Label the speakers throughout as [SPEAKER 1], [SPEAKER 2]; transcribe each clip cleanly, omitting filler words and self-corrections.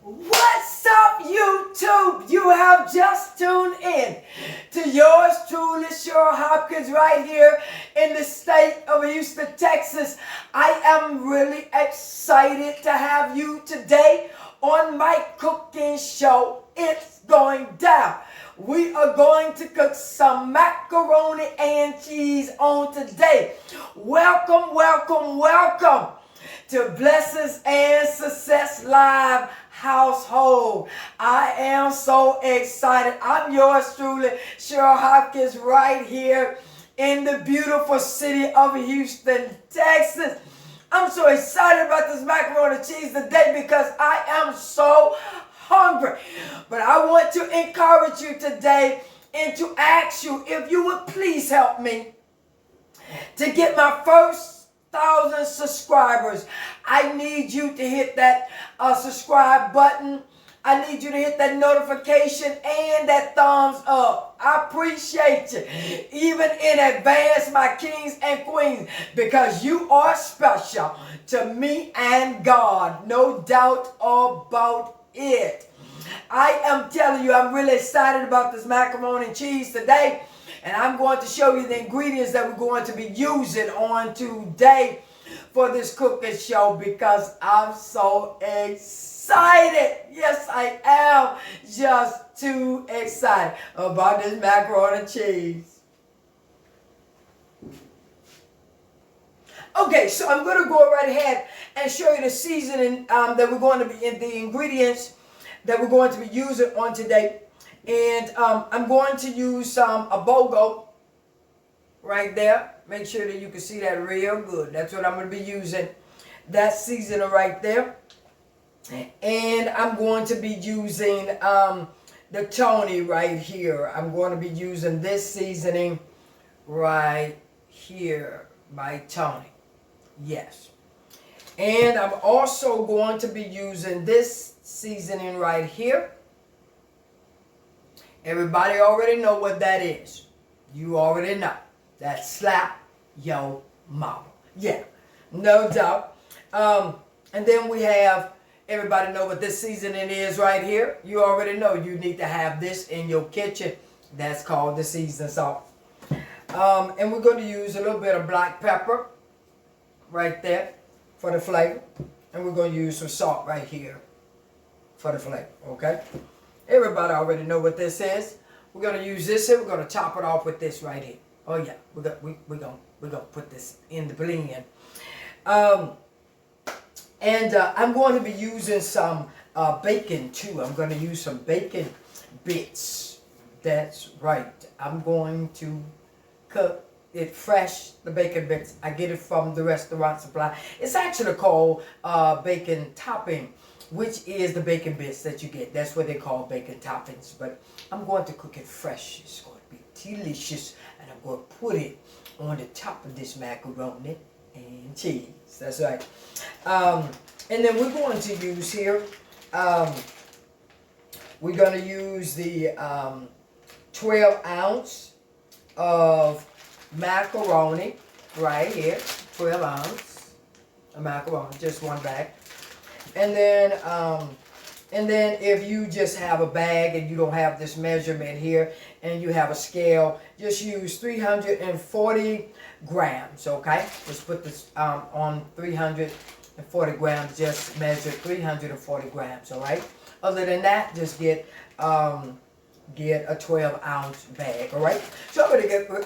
[SPEAKER 1] What's up, YouTube? You have just tuned in to yours truly, Cheryl Hopkins, right here in the state of Houston, Texas. I am really excited to have you today on my cooking show. It's going down. We are going to cook some macaroni and cheese on today. Welcome, welcome, welcome to Blessings and Success Live household. I am so excited. I'm yours truly, Cheryl Hopkins, right here in the beautiful city of Houston, Texas. I'm so excited about this macaroni and cheese today because I am so hungry. But I want to encourage you today and to ask you if you would please help me to get my first 1,000 subscribers. I need you to hit that subscribe button. I need you to hit that notification and that thumbs up. I appreciate you, even in advance, my kings and queens, because you are special to me and God. No doubt about it. I am telling you, I'm really excited about this macaroni and cheese today. And I'm going to show you the ingredients that we're going to be using on today for this cooking show because I'm so excited. Yes, I am just too excited about this macaroni and cheese. Okay, so I'm going to go right ahead and show you the seasoning that we're going to be in, the ingredients that we're going to be using on today. And I'm going to use some ADOBO right there. Make sure that you can see that real good. That's what I'm going to be using. That seasoning right there. And I'm going to be using the Tony right here. I'm going to be using this seasoning right here by Tony. Yes. And I'm also going to be using this seasoning right here. Everybody already know what that is. You already know. That's slap yo mama. Yeah, no doubt. And then we have, everybody know what this seasoning is right here. You already know you need to have this in your kitchen. That's called the seasoning salt. And we're going to use a little bit of black pepper right there for the flavor. And we're going to use some salt right here for the flavor, okay? Everybody already know what this is. We're going to use this here. We're going to top it off with this right here. Oh, yeah. We're going to put this in the blend. I'm going to be using some bacon, too. I'm going to use some bacon bits. That's right. I'm going to cook it fresh, the bacon bits. I get it from the restaurant supply. It's actually called bacon topping, which is the bacon bits that you get. That's what they call bacon toppings. But I'm going to cook it fresh. It's going to be delicious. And I'm going to put it on the top of this macaroni and cheese. That's right. And then we're going to use here, we're going to use the 12 ounce of macaroni right here. 12 ounce of macaroni, just one bag. And then if you just have a bag and you don't have this measurement here and you have a scale, just use 340 grams, okay? Just put this on 340 grams, just measure 340 grams, all right? Other than that, just get a 12 ounce bag, all right? So I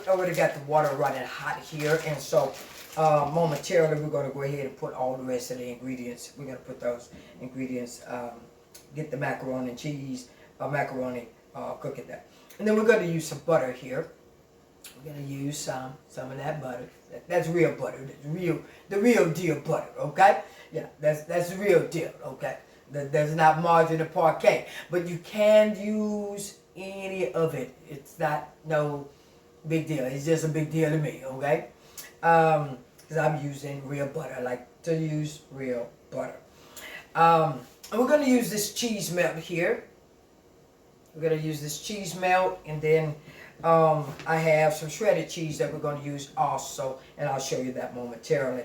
[SPEAKER 1] already got the water running hot here, and so momentarily we're going to go ahead and put all the rest of the ingredients. We're going to put those ingredients, get the macaroni and cheese, macaroni, cook it there. And then we're going to use some butter here. We're going to use some of that butter. That's real butter. The real deal butter, okay? Yeah, that's the real deal, okay? That's not margarine or parquet. But you can use any of it. It's not no big deal. It's just a big deal to me, okay? Because I'm using real butter. I like to use real butter. And we're going to use this cheese melt here. We're going to use this cheese melt, and then I have some shredded cheese that we're going to use also, and I'll show you that momentarily.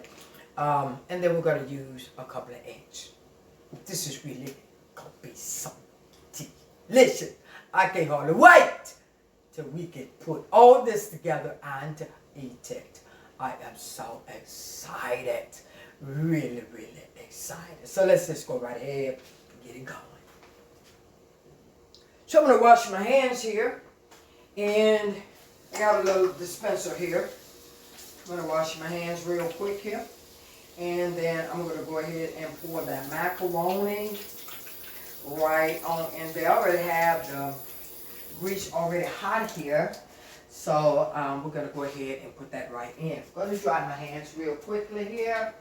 [SPEAKER 1] And then we're going to use a couple of eggs. This is really gonna be so delicious. I can't hardly wait till we can put all this together and eat it. I am so excited. Really, really excited. So let's just go right ahead and get it going. So I'm going to wash my hands here. And I got a little dispenser here. I'm going to wash my hands real quick here. And then I'm going to go ahead and pour that macaroni right on in there. I already have the grease already hot here. So we're going to go ahead and put that right in. I'm going to dry my hands real quickly here.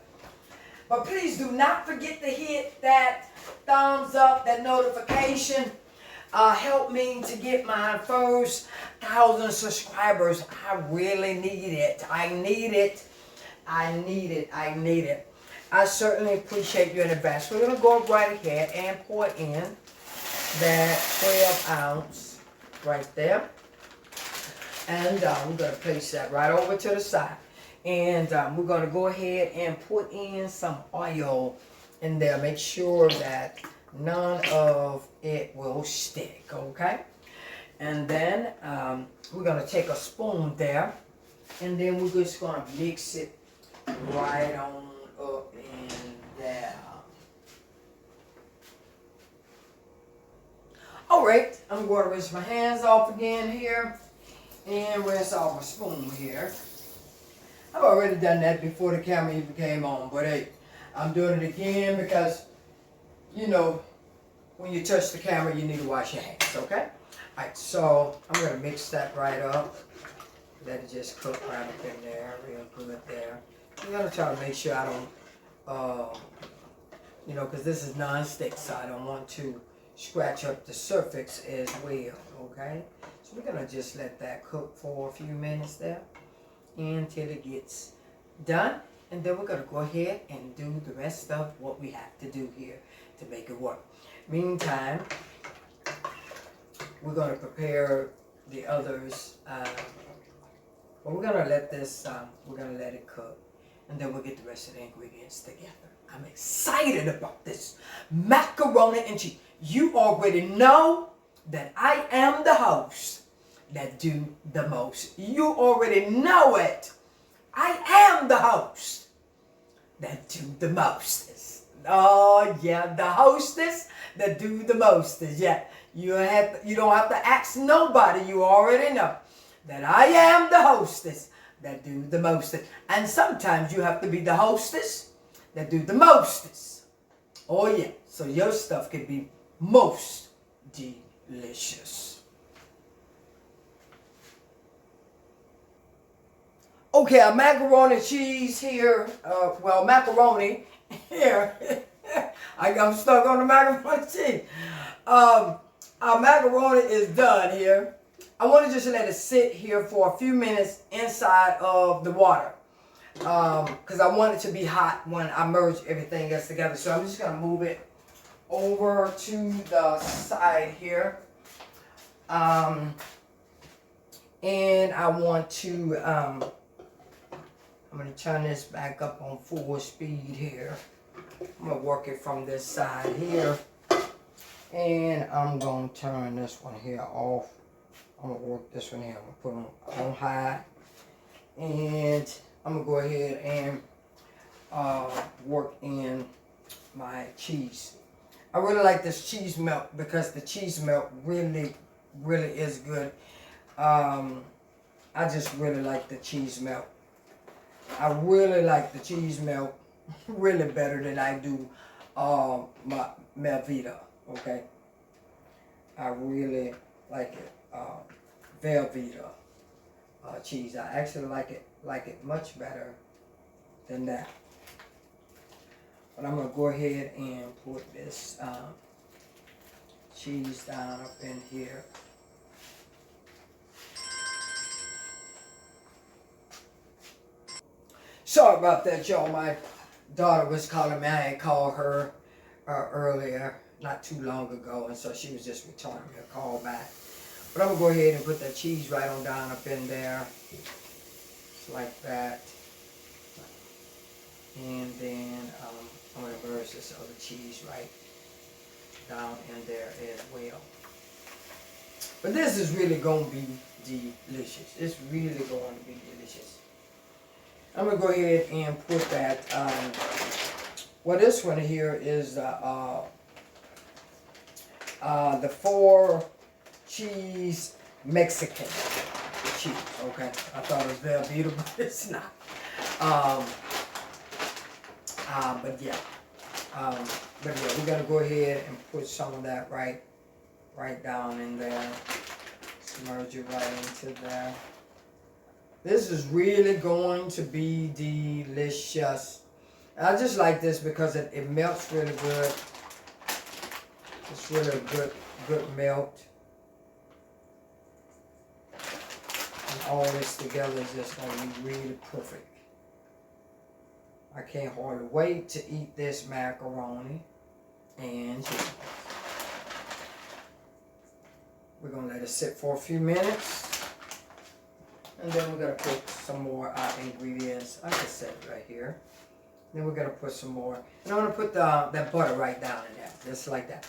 [SPEAKER 1] But please do not forget to hit that thumbs up, that notification. Help me to get my first 1,000 subscribers. I really need it. I need it. I need it. I need it. I certainly appreciate you in advance. We're going to go right ahead and pour in that 12 ounce right there. And we're going to place that right over to the side. And we're going to go ahead and put in some oil in there. Make sure that none of it will stick, okay? And then we're going to take a spoon there. And then we're just going to mix it right on up in there. All right, I'm going to rinse my hands off again here. And rinse off my spoon here. I've already done that before the camera even came on, but hey, I'm doing it again because, you know, when you touch the camera, you need to wash your hands, okay? All right, so I'm going to mix that right up. Let it just cook right up in there, real good there. I'm going to try to make sure I don't, you know, because this is non-stick, so I don't want to scratch up the surface as well, okay? So we're going to just let that cook for a few minutes there until it gets done. And then we're going to go ahead and do the rest of what we have to do here to make it work. Meantime, we're going to prepare the others. But we're going to let this, we're going to let it cook. And then we'll get the rest of the ingredients together. I'm excited about this macaroni and cheese. You already know that I am the host that do the most. You already know it. I am the host that do the mostest. Oh yeah, the hostess that do the mostest. Yeah, you don't have to ask nobody. You already know that I am the hostess that do the mostest. And sometimes you have to be the hostess that do the mostest. Oh yeah, so your stuff can be most delicious. Okay, a macaroni cheese here. Well, macaroni here. I'm stuck on the macaroni cheese. Our macaroni is done here. I want to just let it sit here for a few minutes inside of the water. Because I want it to be hot when I merge everything else together. So I'm just going to move it over to the side here. And I want to... I'm going to turn this back up on full speed here. I'm going to work it from this side here. And I'm going to turn this one here off. I'm going to work this one here. I'm going to put them on high. And I'm going to go ahead and work in my cheese. I really like this cheese melt because the cheese melt really, really is good. I just really like the cheese melt. I really like the cheese melt really better than I do my Velveeta, okay? I really like it, Velveeta cheese. I actually like it much better than that. But I'm gonna go ahead and put this cheese down up in here. Sorry about that, y'all. My daughter was calling me. I had called her earlier, not too long ago, and so she was just returning me a call back. But I'm going to go ahead and put that cheese right on down up in there. Just like that. And then I'm going to merge this other cheese right down in there as well. But this is really going to be delicious. It's really going to be delicious. I'm going to go ahead and put that, well, this one here is the 4 cheese Mexican cheese. Okay, I thought it was Velveeta, but it's not. But yeah, we're gonna go ahead and put some of that right down in there. Submerge it right into there. This is really going to be delicious. And I just like this because it melts really good. It's really a good melt. And all this together is just going to be really perfect. I can't hardly wait to eat this macaroni and cheese. We're going to let it sit for a few minutes. And then we're going to put some more ingredients. I can set it right here. Then we're going to put some more. And I'm going to put that butter right down in there. Just like that.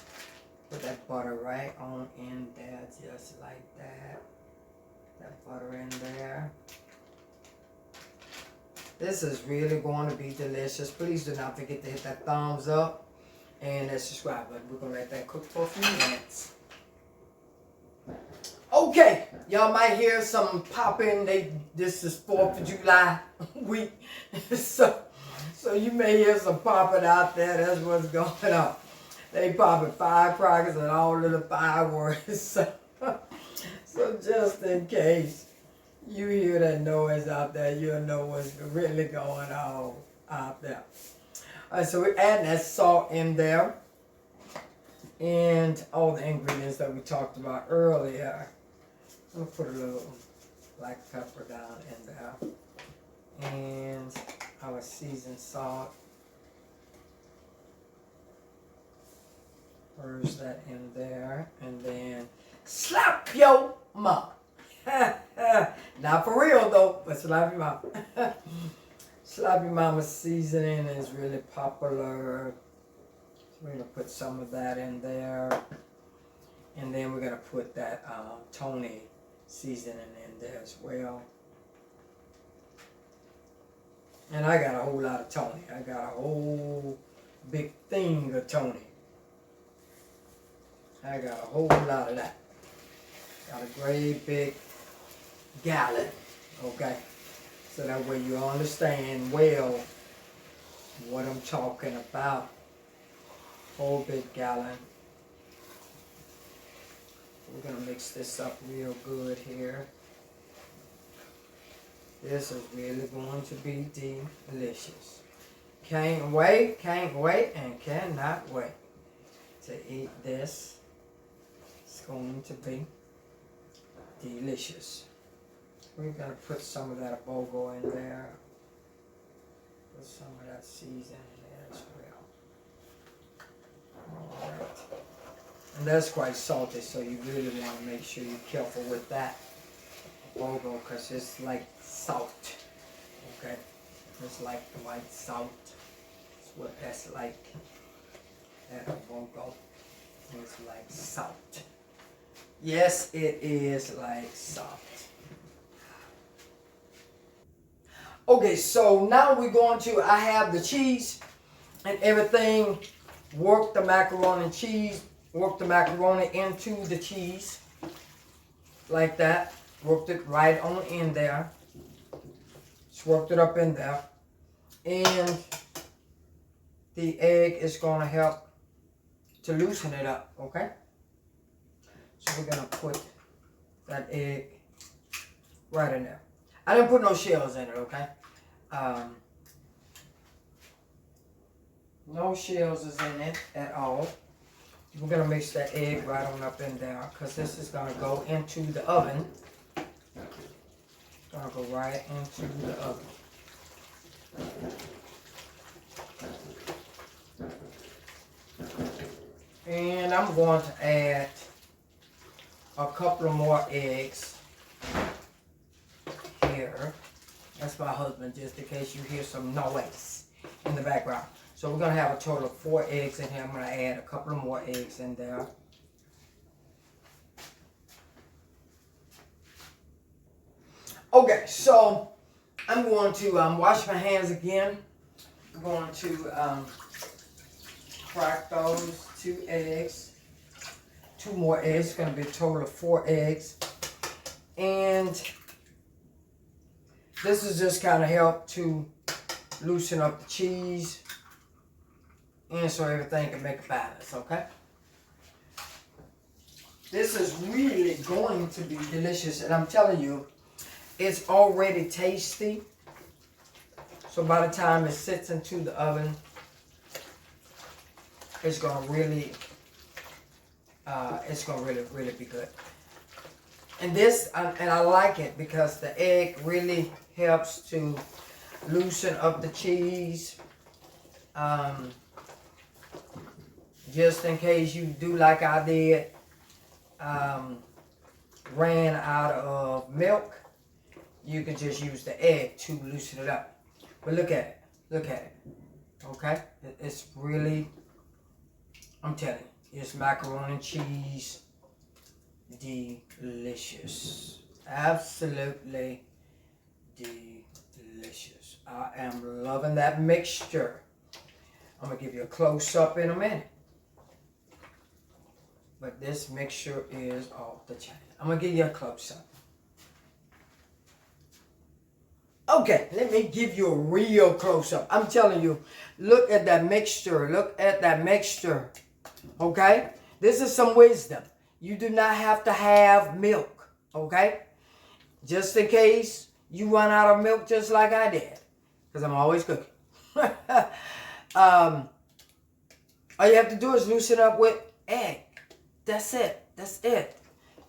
[SPEAKER 1] Put that butter right on in there. Just like that. That butter in there. This is really going to be delicious. Please do not forget to hit that thumbs up and that subscribe button. We're going to let that cook for a few minutes. Okay, y'all might hear some popping. This is 4th of July week. so you may hear some popping out there. That's what's going on. They popping firecrackers and all of the fireworks. So just in case you hear that noise out there, you'll know what's really going on out there. All right, so we're adding that salt in there. And all the ingredients that we talked about earlier. I'm going to put a little black pepper down in there. And our seasoned salt. Purge that in there. And then slap your mom. Not for real though, but slap your mama. Slap your mama's seasoning is really popular. We're going to put some of that in there. And then we're going to put that Tony seasoning in there as well. And I got a whole lot of Tony. I got a whole big thing of Tony. I got a whole lot of that. Got a great big gallon. Okay? So that way you understand well what I'm talking about. Whole big gallon. We're going to mix this up real good here. This is really going to be delicious. Can't wait, and cannot wait to eat this. It's going to be delicious. We're going to put some of that ADOBO in there. Put some of that seasoning in there as well. Alright. And that's quite salty, so you really want to make sure you're careful with that ADOBO because it's like salt. Okay? It's like white salt. That's what that's like. That ADOBO is like salt. Yes, it is like salt. Okay, so now we're going to, I have the cheese and everything. Work the macaroni and cheese. Work the macaroni into the cheese. Like that. Worked it right on in there. Just worked it up in there. And the egg is going to help to loosen it up. Okay? So we're going to put that egg right in there. I didn't put no shells in it, okay? No shells is in it at all. We're going to mix that egg right on up in there because this is going to go into the oven. It's going to go right into the oven. And I'm going to add a couple of more eggs here. That's my husband, just in case you hear some noise in the background. So we're going to have a total of 4 eggs in here. I'm going to add a couple of more eggs in there. Okay, so I'm going to wash my hands again. I'm going to crack those 2 eggs. 2 more eggs. It's going to be a total of 4 eggs. And this is just kind of help to loosen up the cheese. And so everything can make a balance, okay? This is really going to be delicious. And I'm telling you, it's already tasty. So by the time it sits into the oven, it's gonna really be good. And this, and I like it because the egg really helps to loosen up the cheese. Just in case you do like I did, ran out of milk, you can just use the egg to loosen it up. But look at it. Look at it. Okay? It's really, I'm telling you, it's macaroni and cheese. Delicious. Absolutely delicious. I am loving that mixture. I'm going to give you a close-up in a minute. But this mixture is off the chain. I'm going to give you a close-up. Okay, let me give you a real close-up. I'm telling you, look at that mixture. Look at that mixture. Okay? This is some wisdom. You do not have to have milk. Okay? Just in case you run out of milk just like I did. Because I'm always cooking. All you have to do is loosen up with egg. That's it. That's it.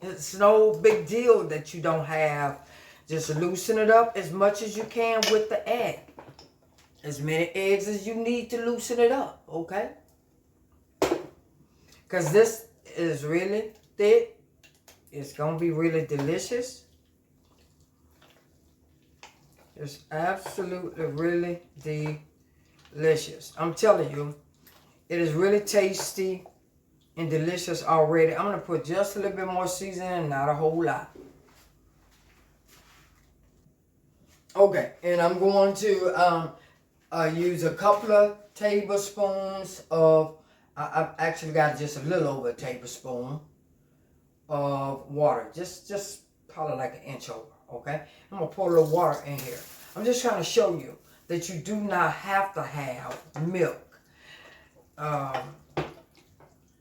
[SPEAKER 1] It's no big deal that you don't have. Just loosen it up as much as you can with the egg. As many eggs as you need to loosen it up, okay? Because this is really thick. It's going to be really delicious. It's absolutely really delicious. I'm telling you, it is really tasty and delicious already. I'm going to put just a little bit more seasoning, not a whole lot. Okay, and I'm going to use a couple of tablespoons of, I've actually got just a little over a tablespoon of water. Just probably like an inch over, okay? I'm going to pour a little water in here. I'm just trying to show you that you do not have to have milk.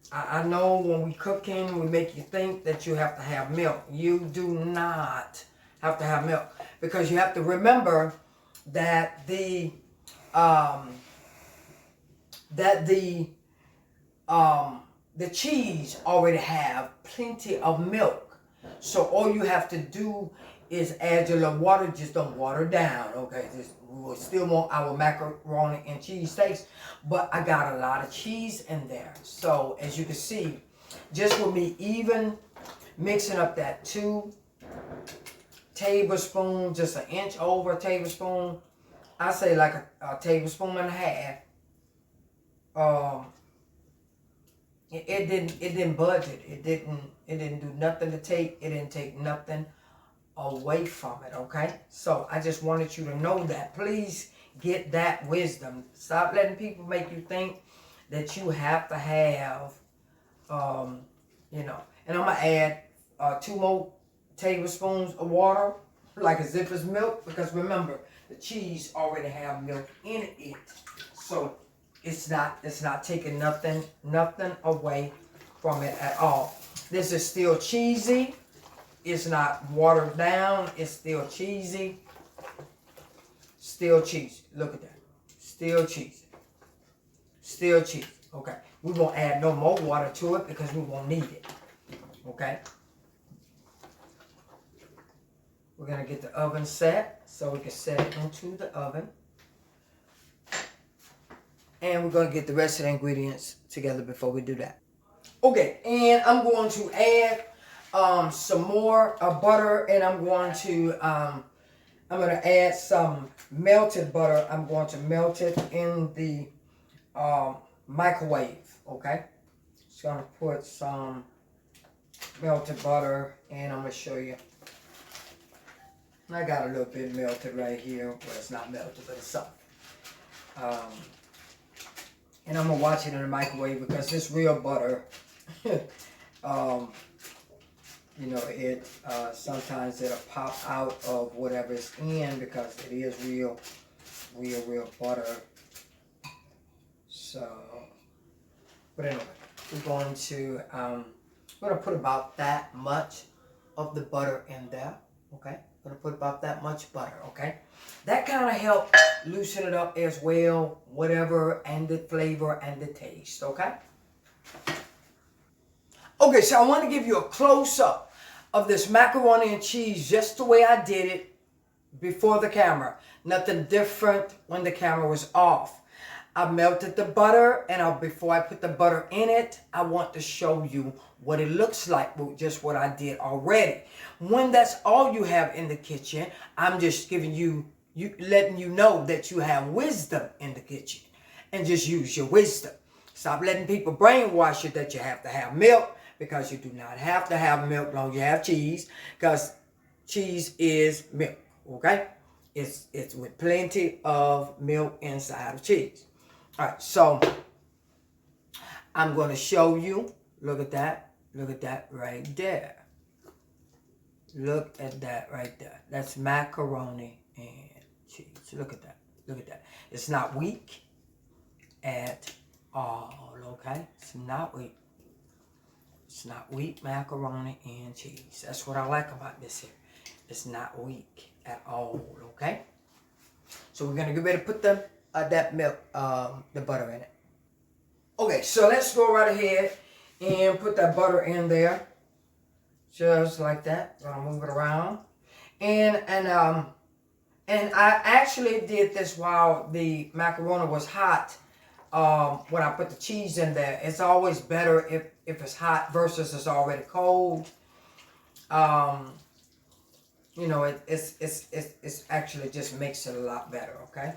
[SPEAKER 1] I know when we cooking, we make you think that you have to have milk. You do not have to have milk, because you have to remember that the cheese already have plenty of milk. So all you have to do is add your little water. Just don't water down, okay? We will still want our macaroni and cheese taste, but I got a lot of cheese in there. So as you can see, just with me even mixing up that 2 tablespoons, just an inch over a tablespoon, I say like a tablespoon and a half. It didn't budge it. It didn't do nothing to take. It didn't take nothing away from it, okay? So I just wanted you to know that. Please get that wisdom. Stop letting people make you think that you have to have, you know. And I'm going to add 2 more tablespoons of water, like as if it's milk, because remember, the cheese already have milk in it. So it's not taking nothing away from it at all. This is still cheesy. It's not watered down. It's still cheesy. Still cheesy. Look at that. Still cheesy. Still cheesy. Okay. We won't add no more water to it because we won't need it. Okay. We're going to get the oven set so we can set it into the oven. And we're going to get the rest of the ingredients together before we do that. Okay, and I'm going to add some more butter, and I'm going to add some melted butter. I'm going to melt it in the microwave, okay? Just gonna put some melted butter, and I'm gonna show you. I got a little bit melted right here. Well, it's not melted, but it's something. And I'm gonna watch it in the microwave because it's real butter. You know, it sometimes it'll pop out of whatever's in because it is real butter. So, but anyway, we're going to put about that much of the butter in there. Okay, I'm gonna put about that much butter. Okay, that kind of help loosen it up as well, whatever, and the flavor and the taste. Okay. Okay, so I want to give you a close-up of this macaroni and cheese just the way I did it before the camera. Nothing different when the camera was off. I melted the butter, and before I put the butter in it, I want to show you what it looks like with just what I did already. When that's all you have in the kitchen, I'm just giving you, letting you know that you have wisdom in the kitchen, and just use your wisdom. Stop letting people brainwash you that you have to have milk, because you do not have to have milk as long as you have cheese, because cheese is milk, okay? It's with plenty of milk inside of cheese. All right, so I'm going to show you. Look at that. Look at that right there. Look at that right there. That's macaroni and cheese. Look at that. Look at that. It's not weak at all, okay? It's not weak. It's not weak macaroni and cheese. That's what I like about this here. It's not weak at all, okay? So we're going to get ready to put that milk, the butter in it. Okay, so let's go right ahead and put that butter in there. Just like that. Gonna move it around. And I actually did this while the macaroni was hot. When I put the cheese in there, it's always better if it's hot versus it's already cold. You know, it's actually just makes it a lot better, okay?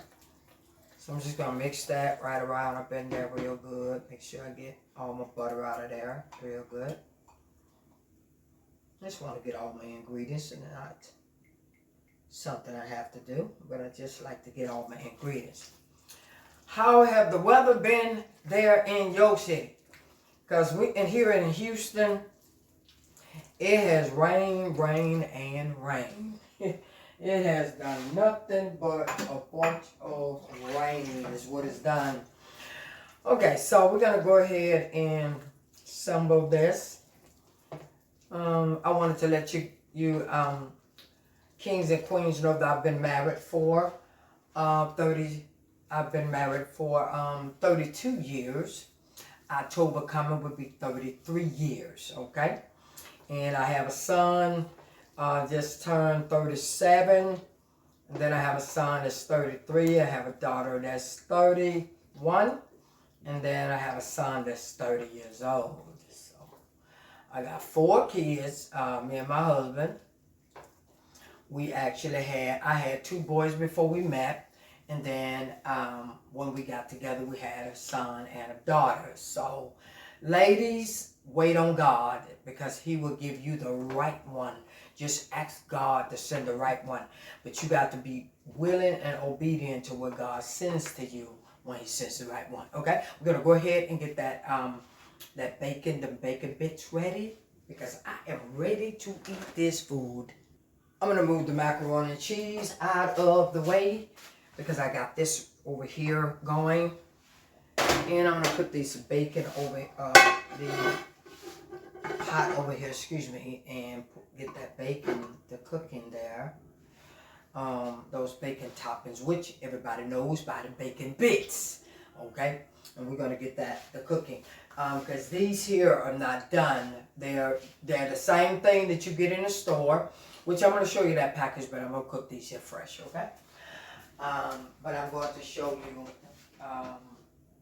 [SPEAKER 1] So I'm just gonna mix that right around up in there real good. Make sure I get all my butter out of there real good. I just want to get all my ingredients, and not something I have to do, but I just like to get all my ingredients. How have the weather been there in your city? Because here in Houston, it has rained, and rained. It has done nothing but a bunch of rain is what it's done. Okay, so we're going to go ahead and assemble this. I wanted to let you kings and queens know that I've been married for 32 years. October coming would be 33 years, okay? And I have a son just turned 37. And then I have a son that's 33. I have a daughter that's 31. And then I have a son that's 30 years old. So I got 4 kids, me and my husband. I had 2 boys before we met. And then when we got together, we had a son and a daughter. So ladies, wait on God, because he will give you the right one. Just ask God to send the right one. But you got to be willing and obedient to what God sends to you when he sends the right one. Okay? We're going to go ahead and get the bacon bits ready, because I am ready to eat this food. I'm going to move the macaroni and cheese out of the way, because I got this over here going. And I'm going to put this bacon over the pot over here, and get that bacon to cook in there. Those bacon toppings, which everybody knows by the bacon bits. Okay? And we're going to get that to cooking. Because these here are not done. They're the same thing that you get in the store, which I'm going to show you that package, but I'm going to cook these here fresh, okay? But I'm going to show you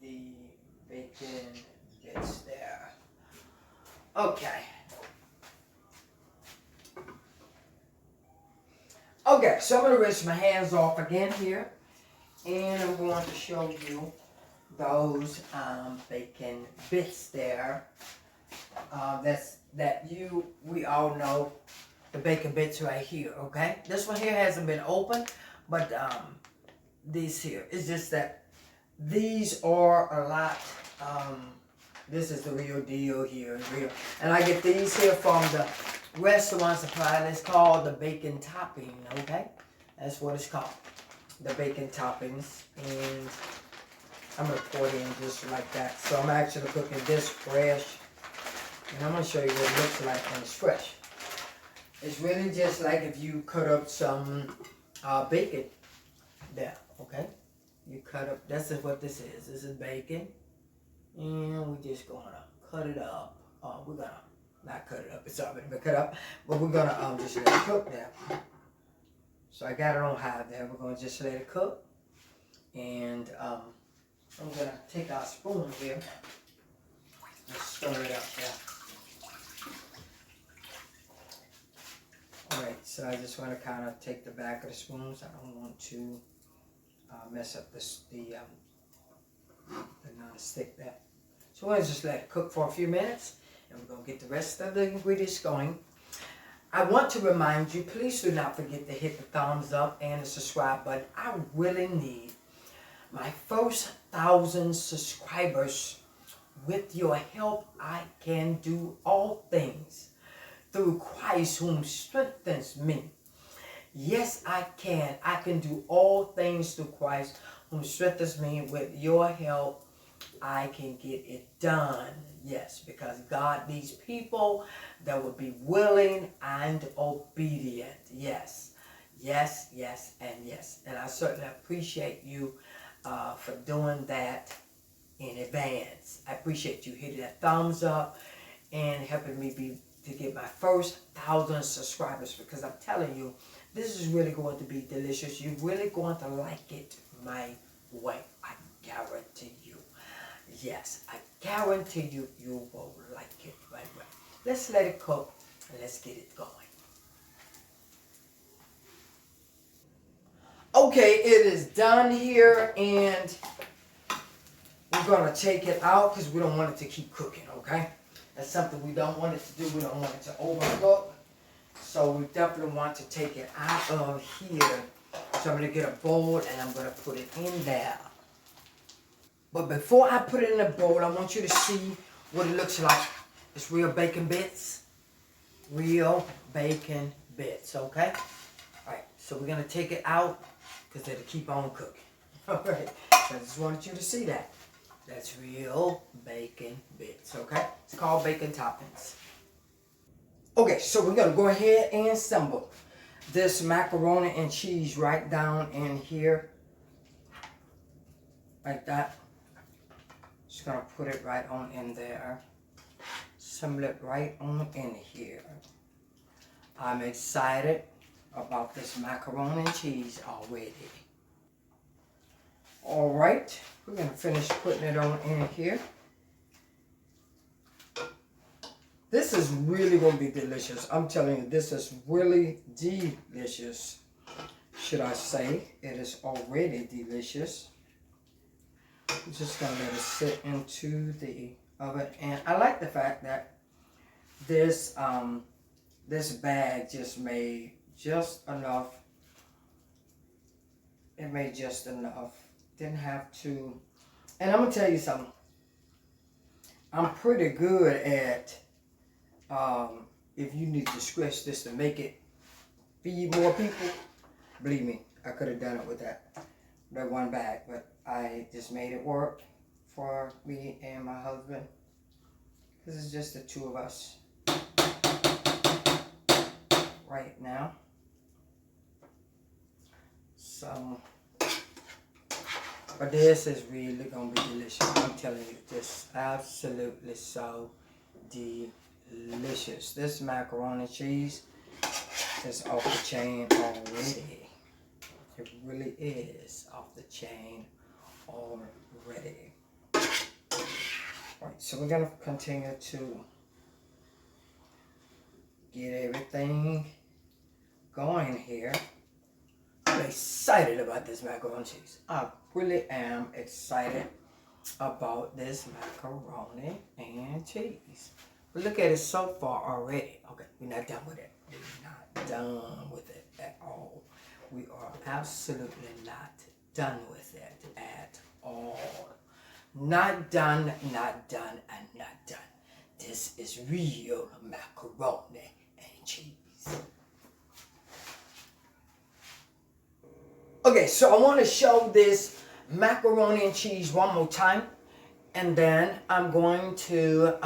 [SPEAKER 1] the bacon bits there. Okay. Okay, so I'm going to rinse my hands off again here. And I'm going to show you those bacon bits there. We all know the bacon bits right here, okay? This one here hasn't been opened, but these here, it's just that these are a lot, this is the real deal here, real. And I get these here from the restaurant supply, and it's called the bacon topping, okay? That's what it's called, the bacon toppings. And I'm gonna pour it in just like that. So I'm actually cooking this fresh, and I'm gonna show you what it looks like when it's fresh. It's really just like if you cut up some bacon there, okay? You cut up, that's just what this is. This is bacon, and we're just gonna cut it up. We're gonna not cut it up, it's already been cut up, but we're gonna just let it cook there. So I got it on high there. We're gonna just let it cook, and I'm gonna take our spoon here and stir it up there. Alright, so I just want to kind of take the back of the spoons. I don't want to mess up the non-stick there. So we're going to just let it cook for a few minutes, and we're going to get the rest of the ingredients going. I want to remind you, please do not forget to hit the thumbs up and the subscribe button. I really need my first 1,000 subscribers. With your help, I can do all things through Christ whom strengthens me. Yes, I can. I can do all things through Christ whom strengthens me. With your help, I can get it done. Yes, because God needs people that will be willing and obedient. Yes, yes, yes, and yes. And I certainly appreciate you for doing that in advance. I appreciate you hitting that thumbs up and helping me to get my first 1,000 subscribers, because I'm telling you, this is really going to be delicious. You're really going to like it my way. I guarantee you. Yes, I guarantee you, you will like it my way. Let's let it cook and let's get it going. Okay, it is done here, and we're going to take it out because we don't want it to keep cooking, okay? That's something we don't want it to do. We don't want it to overcook. So we definitely want to take it out of here. So I'm going to get a bowl and I'm going to put it in there. But before I put it in the bowl, I want you to see what it looks like. It's real bacon bits. Real bacon bits, okay? All right, so we're going to take it out because it'll keep on cooking. All right, so I just wanted you to see that. That's real bacon bits, okay? It's called bacon toppings. Okay, so we're going to go ahead and assemble this macaroni and cheese right down in here. Like that. Just going to put it right on in there. Assemble it right on in here. I'm excited about this macaroni and cheese already. Alright, we're going to finish putting it on in here. This is really going to be delicious. I'm telling you, this is really delicious. Should I say, it is already delicious. I'm just going to let it sit into the oven. And I like the fact that this bag just made just enough. It made just enough. Didn't have to. And I'm going to tell you something. I'm pretty good at, if you need to stretch this to make it feed more people, believe me, I could have done it with that one bag. But I just made it work for me and my husband. Because it's just the two of us right now. So, but this is really going to be delicious. I'm telling you, just absolutely so delicious. This macaroni and cheese is off the chain already. It really is off the chain already. Alright, so we're going to continue to get everything going here. I'm excited about this macaroni and cheese. I really am excited about this macaroni and cheese. But look at it so far already. Okay, we're not done with it. We're not done with it at all. We are absolutely not done with it at all. Not done, not done, and not done. This is real macaroni and cheese. Okay, so I want to show this macaroni and cheese one more time. And then I'm going to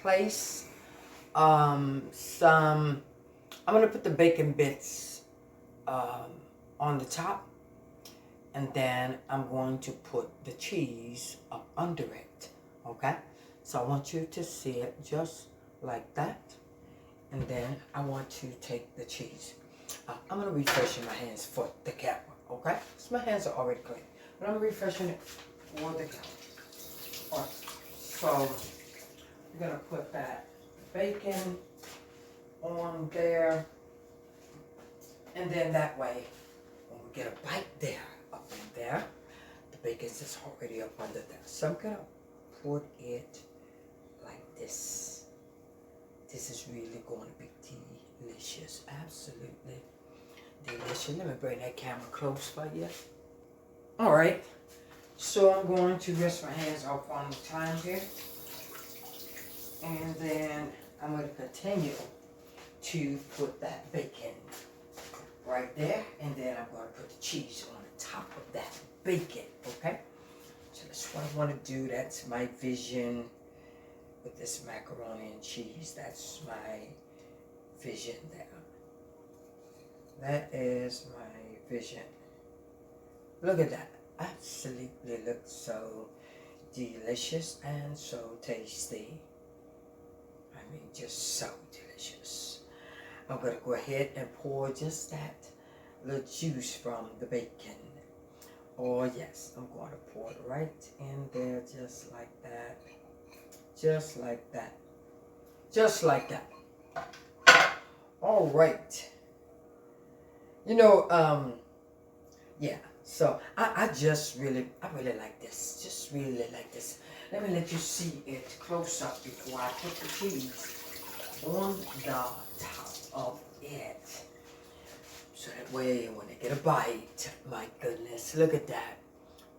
[SPEAKER 1] place I'm going to put the bacon bits on the top. And then I'm going to put the cheese up under it. Okay? So I want you to see it just like that. And then I want to take the cheese. I'm going to refresh my hands for the camera. Okay? So my hands are already clean. But I'm refreshing it for the camera. Alright, so we're going to put that bacon on there. And then that way, when we get a bite there, up in there, the bacon is already up under there. So I'm going to put it like this. This is really going to be delicious. Absolutely delicious. Let me bring that camera close for you. Alright. So I'm going to rest my hands off one more time here. And then I'm going to continue to put that bacon right there. And then I'm going to put the cheese on the top of that bacon. Okay? So that's what I want to do. That's my vision with this macaroni and cheese. That's my vision there. That is my vision. Look at that. Absolutely looks so delicious and so tasty. I mean, just so delicious. I'm going to go ahead and pour just that little juice from the bacon. Oh yes, I'm going to pour it right in there just like that. Just like that. Just like that. All right. You know, yeah. So I really like this. Just really like this. Let me let you see it close up before I put the cheese on the top of it. So that way when I get a bite, my goodness, look at that.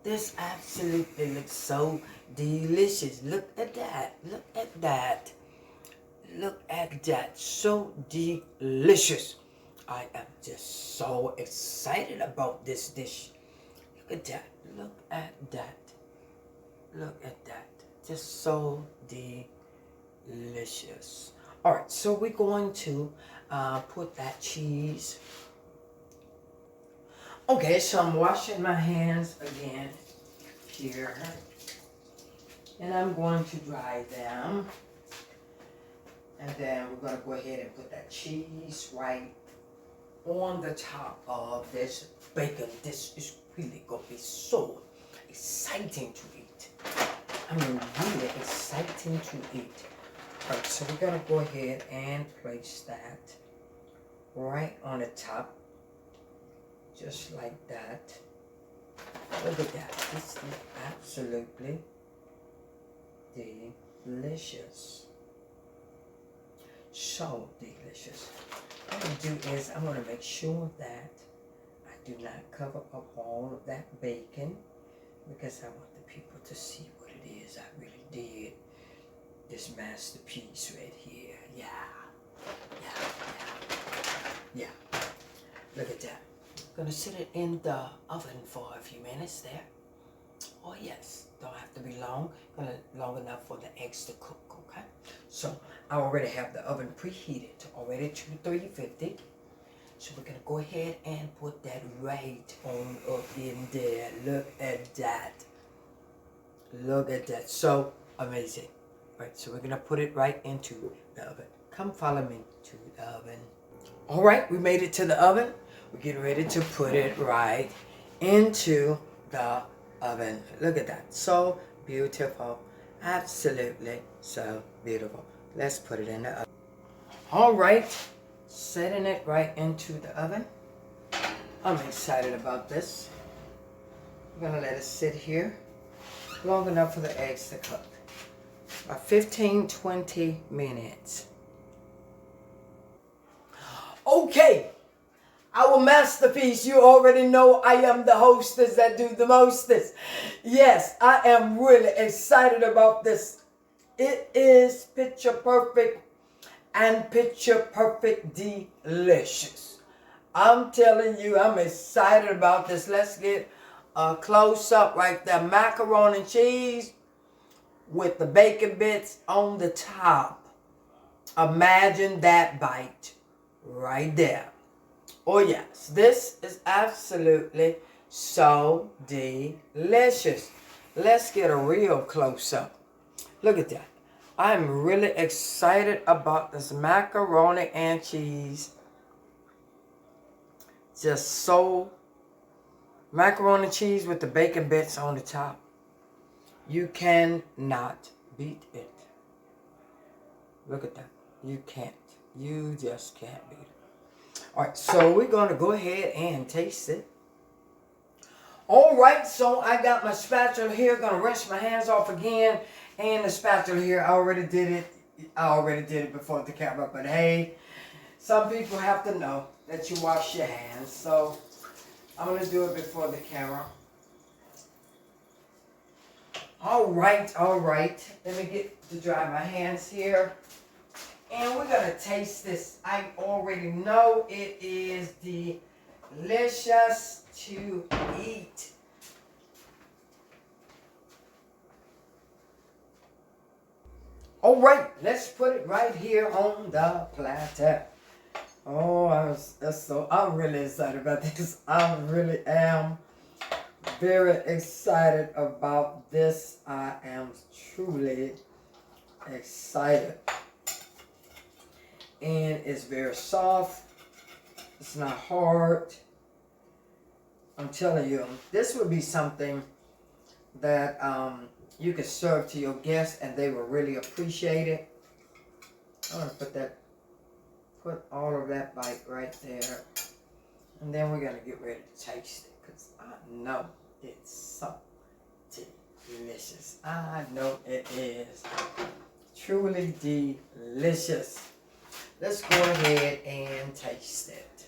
[SPEAKER 1] This absolutely looks so delicious. Look at that. Look at that. Look at that. So delicious. I am just so excited about this dish. Look at that. Look at that. Look at that. Just so delicious. Alright, so we're going to put that cheese. Okay, so I'm washing my hands again here. And I'm going to dry them. And then we're going to go ahead and put that cheese right on the top of this bacon. This is really going to be so exciting to eat. I mean, really exciting to eat. All right, so we're going to go ahead and place that right on the top. Just like that. Look at that. This is absolutely delicious. So delicious. What I'm going to do is I'm going to make sure that I do not cover up all of that bacon because I want the people to see what it is I really did. This masterpiece right here. Yeah. Look at that. I'm going to sit it in the oven for a few minutes there. Oh yes, don't have to be long. Long enough for the eggs to cook, okay? So I already have the oven preheated already to 350. So we're gonna go ahead and put that right on up in there. Look at that. Look at that. So amazing. Right, so we're gonna put it right into the oven. Come follow me to the oven. All right, we made it to the oven. We're getting ready to put it right into the oven. Look at that. So beautiful. Absolutely so beautiful. Let's put it in the oven. All right. Setting it right into the oven. I'm excited about this. I'm going to let it sit here long enough for the eggs to cook. About 15, 20 minutes. Okay, our masterpiece. You already know I am the hostess that do the mostest. Yes, I am really excited about this. It is picture perfect and picture perfect delicious. I'm telling you, I'm excited about this. Let's get a close up right there. Macaroni and cheese with the bacon bits on the top. Imagine that bite right there. Oh yes, this is absolutely so delicious. Let's get a real close up. Look at that. I'm really excited about this macaroni and cheese. Just so macaroni and cheese with the bacon bits on the top. You cannot beat it. Look at that. You can't. You just can't beat it. Alright, so we're going to go ahead and taste it. Alright, so I got my spatula here. Going to rinse my hands off again. And the spatula here, I already did it. I already did it before the camera. But hey, some people have to know that you wash your hands. So I'm going to do it before the camera. Alright. Let me get to dry my hands here. And we're going to taste this. I already know it is delicious to eat. Alright, let's put it right here on the platter. Oh, I'm really excited about this. I really am very excited about this. I am truly excited. And it's very soft. It's not hard. I'm telling you, this would be something that you could serve to your guests and they will really appreciate it. I'm going to put all of that bite right there. And then we're going to get ready to taste it because I know it's so delicious. I know it is truly delicious. Let's go ahead and taste it.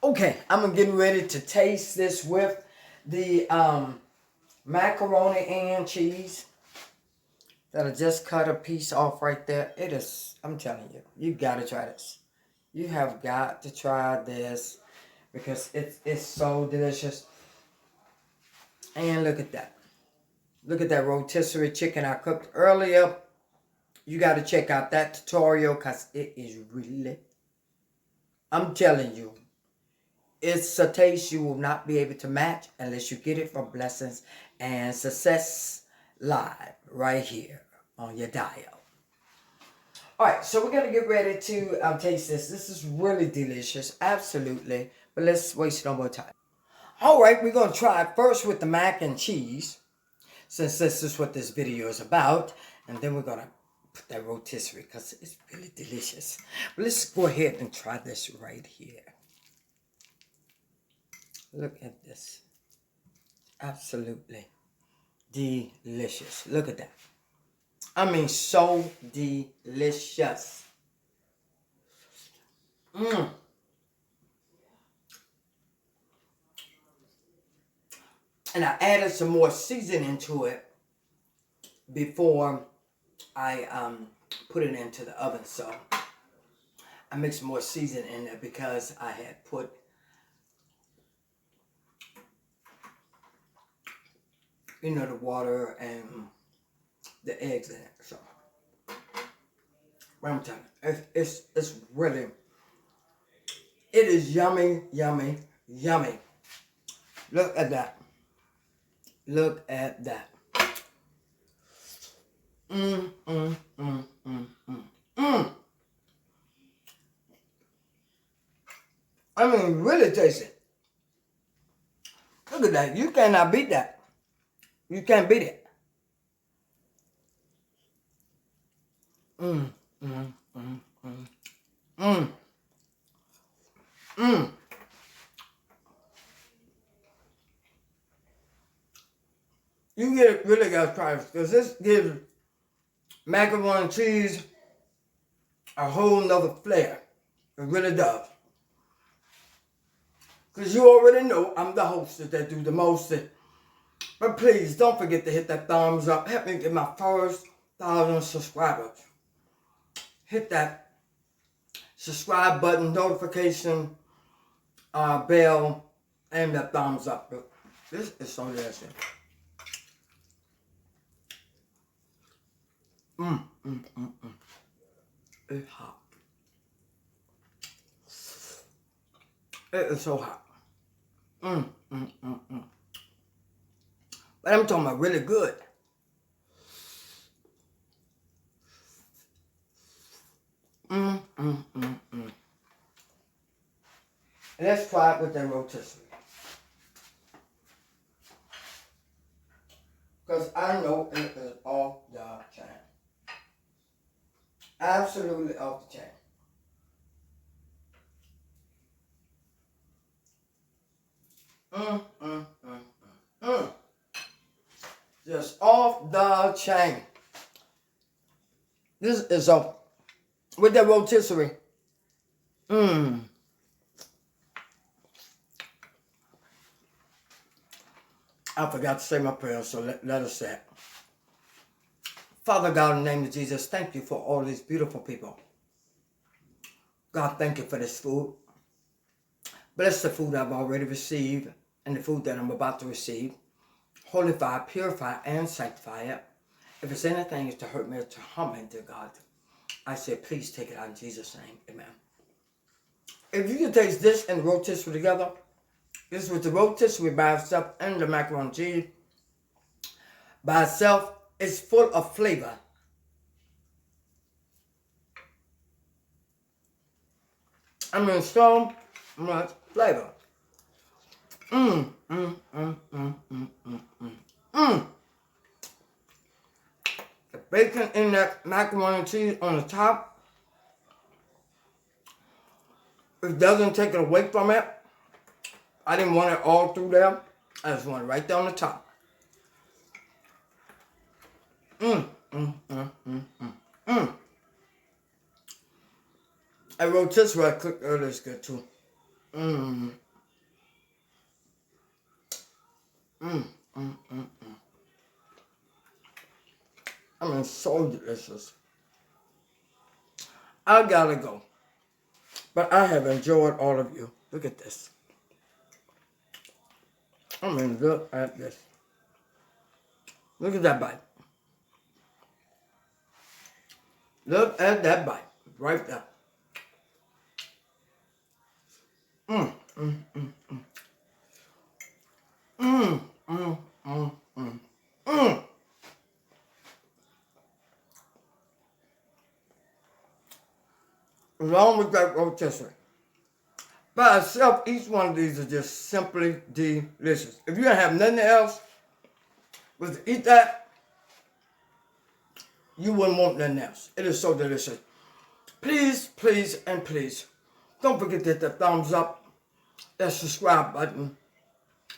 [SPEAKER 1] Okay, I'm getting ready to taste this with the macaroni and cheese that I just cut a piece off right there. It is, I'm telling you, you gotta try this. You have got to try this because it's so delicious. And look at that. Look at that rotisserie chicken I cooked earlier. You got to check out that tutorial because it is really, I'm telling you, it's a taste you will not be able to match unless you get it from Blessings and Success Live right here on your dial. Alright, so we're going to get ready to taste this. This is really delicious, absolutely. But let's waste no more time. Alright, we're going to try it first with the mac and cheese, since this is what this video is about. And then we're going to put that rotisserie because it's really delicious. But let's go ahead and try this right here. Look at this. Absolutely delicious. Look at that. I mean, so delicious. And I added some more seasoning to it before I put it into the oven. So I mixed more seasoning in there because I had put the water and the eggs in it. So what I'm telling you, it's really, it is yummy, yummy, yummy. Look at that. Look at that. I mean, really taste it. Look at that. You cannot beat that. You can't beat it. really gotta try this, because this gives macaroni and cheese a whole nother flair. It really does. Because you already know I'm the hostess that do the most. But please, don't forget to hit that thumbs up. Help me get my first 1,000 subscribers. Hit that subscribe button, notification bell, and that thumbs up. This is so delicious. It's hot. It is so hot. But I'm talking about really good. Let's try it with that rotisserie. Because I know it is off the chain. Absolutely off the chain. Just off the chain. This is off with that rotisserie. I forgot to say my prayer, so let us say it. Father God, in the name of Jesus, thank you for all these beautiful people. God, thank you for this food. Bless the food I've already received and the food that I'm about to receive. Holify, purify, and sanctify it. If it's anything is to hurt me or to harm me, dear God, I say, please take it out in Jesus' name. Amen. If you can taste this and the rotisserie together, this was the rotisserie by itself and the macaroni and cheese by itself, it's full of flavor. I mean, so much flavor. The bacon in that macaroni and cheese on the top, it doesn't take it away from it. I didn't want it all through there. I just want it right there on the top. That rotisserie I cooked earlier is good too. I mean, so delicious. I gotta go. But I have enjoyed all of you. Look at this. I mean, look at this. Look at that bite. Look at that bite. Right there. Along with that rotisserie. By itself, each one of these is just simply delicious. If you don't have nothing else but to eat that, you wouldn't want nothing else. It is so delicious. Please, please, and please, don't forget to hit that thumbs up, that subscribe button.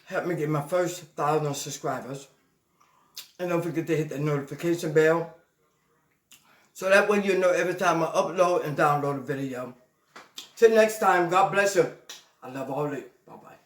[SPEAKER 1] Help me get my first 1,000 subscribers. And don't forget to hit the notification bell, so that way you know every time I upload and download a video. Till next time, God bless you. I love all of you. Bye-bye.